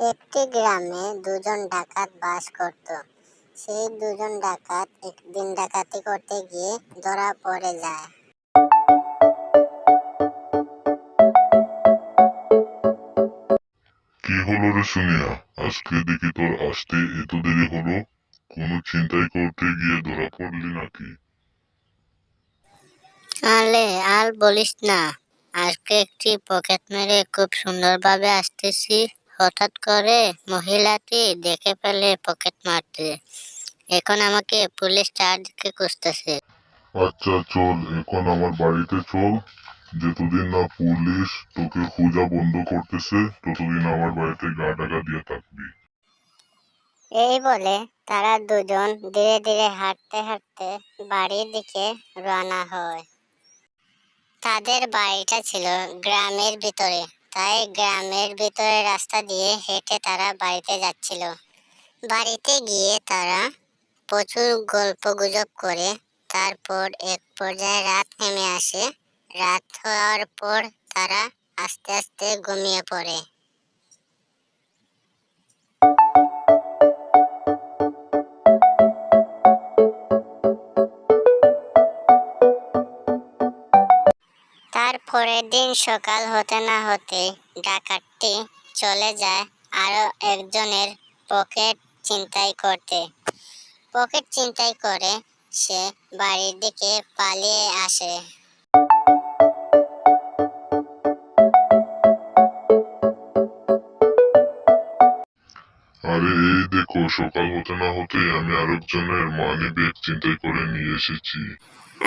একটি গ্রামে দুজন ডাকাত বাস করত। সেই দুজন ডাকাত একদিন ডাকাতি করতে গিয়ে ধরা পড়ে যায়। কি হলো রে সুনিয়া? আজকে দেখি তোর আসতে এত দেরি হলো। কোনো ছিনতাই করতে গিয়ে ধরা পড়লি নাকি? আলে আর বলিস না, আজকে একটি পকেট মেরে খুব সুন্দরভাবে আসতেছি, হঠাৎ করে মহিলাটি দেখে ফেলে পকেট মারতে। এখন আমাকে পুলিশ চারদিকে খুঁজতেছে। আচ্ছা চল, এখন আমার বাড়িতে চল। যতদিন না পুলিশ তোকে খোঁজা বন্ধ করতেছে ততদিন আমার বাড়িতে গা ঢাকা দিয়ে থাকবি। এই বলে তারা দুজন ধীরে ধীরে হাঁটতে হাঁটতে বাড়ির দিকে রওনা হয়। তাদের বাড়িটা ছিল গ্রামের ভিতরে, তাই গ্রামের ভিতরে রাস্তা দিয়ে হেঁটে তারা বাড়িতে যাচ্ছিল। বাড়িতে গিয়ে তারা প্রচুর গল্প গুজব করে তারপর এক পর্যায়ে রাত নেমে আসে। রাত হওয়ার পর তারা আস্তে আস্তে ঘুমিয়ে পড়ে। তার পরের দিন সকাল হতে না হতে ডাকাতটি চলে যায় আরো একজনের পকেট ছিনতাই করতে। পকেট ছিনতাই করে সে বাড়ির দিকে পালিয়ে আসে। আরে এই দেখো, সকাল হতে না হতেই আমি আরেকজনের মানি ব্যাগ ছিনতাই করে নিয়ে এসেছি।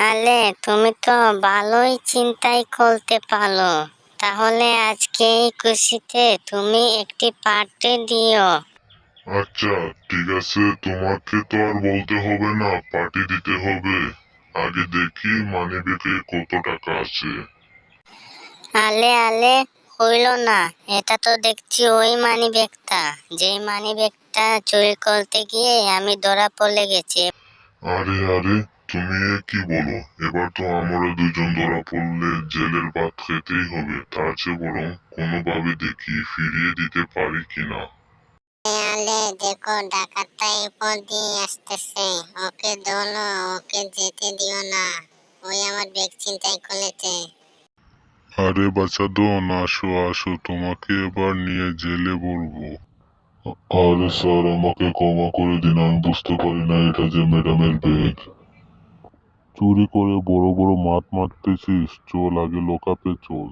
আলে তুমি তো ভালোই ছিনতাই করতে পারো, তাহলে আজকে এই খুশিতে তুমি একটি পার্টি দিও। আচ্ছা ঠিক আছে, তোমাকে তো আর বলতে হবে না পার্টি দিতে হবে। আগে দেখি মানি ব্যাগে কত টাকা আছে। আলে আলে হইল না, এটা তো দেখছি ওই মানি ব্যাগটা, যেই মানি ব্যাগটা চুরি করতে গিয়ে আমি ধরা পড়ে গেছি। আরে আরে, তুমি এ কি বলো? এবার তো আমরা দুজন ধরা পড়লে জেলের ভাত খেতেই হবে। তার চেয়ে বরং কোনোভাবে দেখি ফিরিয়ে দিতে পারি কিনা। আলে দেখো, ডাকাতটা উপর দিয়ে আসতেছে, ওকে ধরো, ওকে যেতে দিও না, ওই আমার ব্যাগ ছিনতাই করেছে। আরে বাচ্চাদন, আসো আসো, তোমাকে এবার নিয়ে জেলে ভরবো। আরে স্যার, আমাকে ক্ষমা করে দিন, আমি বুঝতে পারি না এটা যে ম্যাডামের ব্যাগ। চুরি করে বড় বড় মাঠ মারতেছিস, চল আগে লোকাপে চল।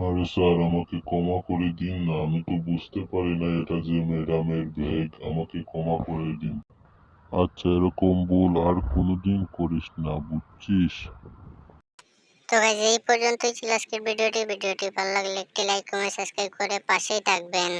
আরে স্যার, আমাকে ক্ষমা করে দিন না, আমি তো বুঝতে পারি না এটা যে ম্যাডামের ব্যাগ, আমাকে ক্ষমা করে দিন। আচ্ছা, এরকম ভুল আর কোনোদিন করিস না, বুঝছিস? তো গাইস, এই পর্যন্তই ছিল আজকের ভিডিওটি। ভালো লাগলে একটি লাইক কমেন্ট সাবস্ক্রাইব করে পাশেই থাকবেন।